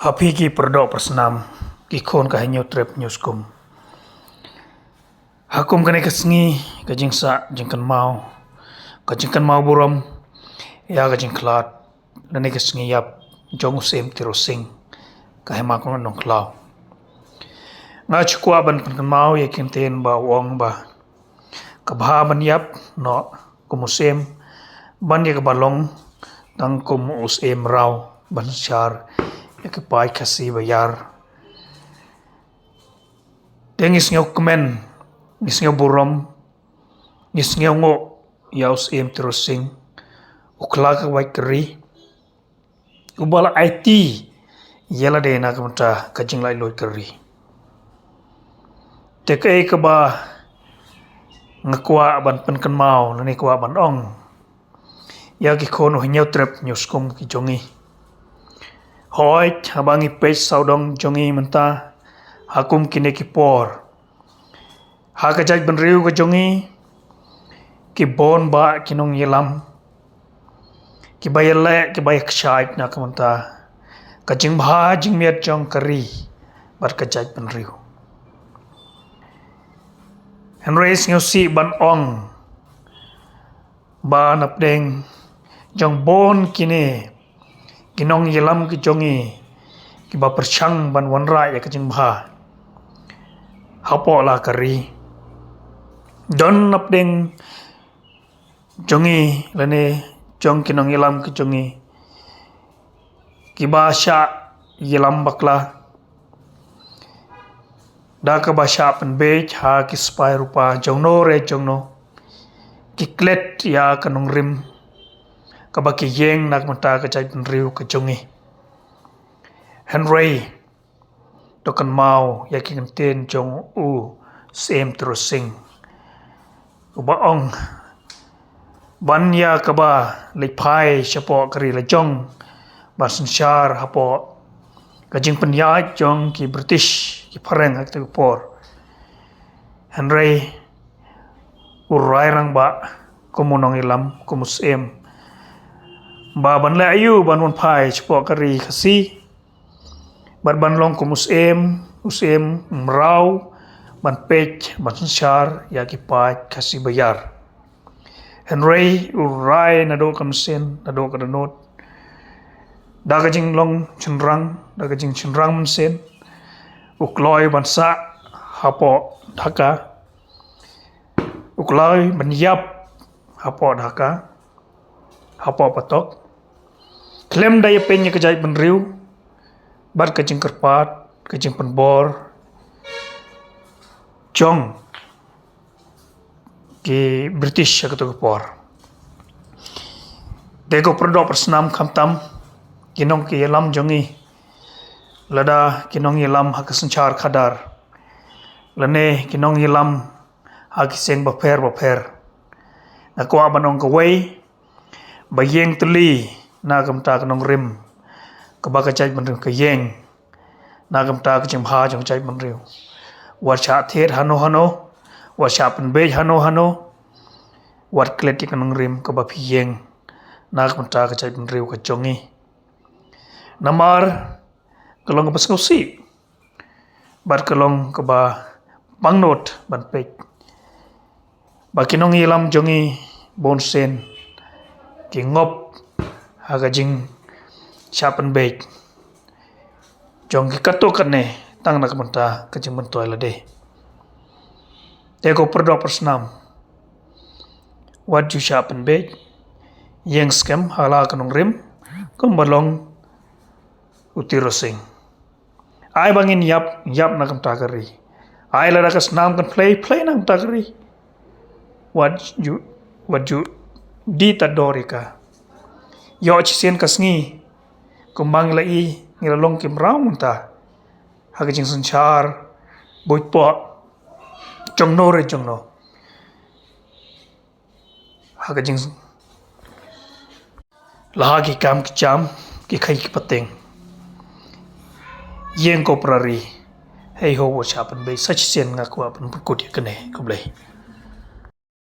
Hapi ki perdok persenam ki kon ka hanyo trip nyuskum. Hakum kane kesengi ka jingsa jingkan mau buram ya ka jingklat dan kesengi yap jong sem tirosing ka hema kon nong klau. Nga chukwa ban kan mau ya kinten ba wong ba ka bha ban yap no kumusem ban ya ka balong tang kum usem raw ban syar ya ka pai kasi bayar. Dengis ngau kemen ngis ngau buram ngis ngau ngo ya usem tirosing ukla ka wai keri ubala IT yala de na kamta kajing lai loi keri. Tekai ka ba ngakwa ban penkan mau nani kwa ban ong ya ki kono hinyau trip nyuskum ki jongi hoi habangi page saudong jongi menta hakum kine ki por hakajaj ban riu ka jongi ki bon ba kinong yelam ki bayale ki bayak shait na kamenta kajing bha jing miat jong kari bar kajaj ban riu Henry si ban ong ba napdeng jong bon kine kinong yelam ki jongi ki ba perchang ban wanra ya kajing bha hapo la kari don napdeng jongi lane jong kinong yelam ki jongi ki ba sha yelam bakla da ka ba sha pen bej ha ki spai rupa jongno re jongno ki klet ya kanong rim ka ba ki yeng nak mata ka chai pen riu ka jongi Henry tokan mau ya ki ten jong u sem trosing uba ong ban ya ka ba le pai chapo kari la jong ba sanchar hapo kajing penyai jong ki British ki pareng ak tu por Henry urai rang ba kumunong ilam kumusem ba ban le ayu ban won pai chapo kari khasi ban long kumusem usem mrau ban pech ban sanchar ya ki pai khasi bayar Henry urai nado kamsen nado kadanot daga jing long chenrang daga jing chenrang mensen ukloi bansa hapo dhaka ukloi banyap hapo dhaka hapo patok klem daya penya kejai benriu bar kajing kerpat kajing penbor jong ki British akatu kepor dego perdo persenam kamtam kinong ki yelam jongi lada kinong yelam hakasanchar khadar lane kinong yelam hakiseng baper nakwa banong kawai bayeng tuli na kamta kanong rim kabaka chai banriu kayeng na kamta kachim ha jong chai banriu wacha thet hano wacha penbej hano wat kleti kanong rim kabak yeng na kamta kachai banriu kajongi namar kalong ka paskausi bar kalong ka ba bangnot ban pek ba kinong ilam jongi bonsen ki ngop haga jing chapan bek jong ki kato kane tang nak menta ka jing mentoi la de ko perdo persnam wat ju chapan bek yeng scam hala kanong rim kum balong utirosing ai bangin yap na kam takari ai la kas nam kan play na kam takari what you di tadorika yo chisen kasngi kumbang lai ngilalong kim raum ta hagajing sanchar boipo jongno hagajing lahagi kam ki jam ki khai ki pateng yeng ko prari hei ho wo chapan be sach sen ngakwa pan put ya kane ko blai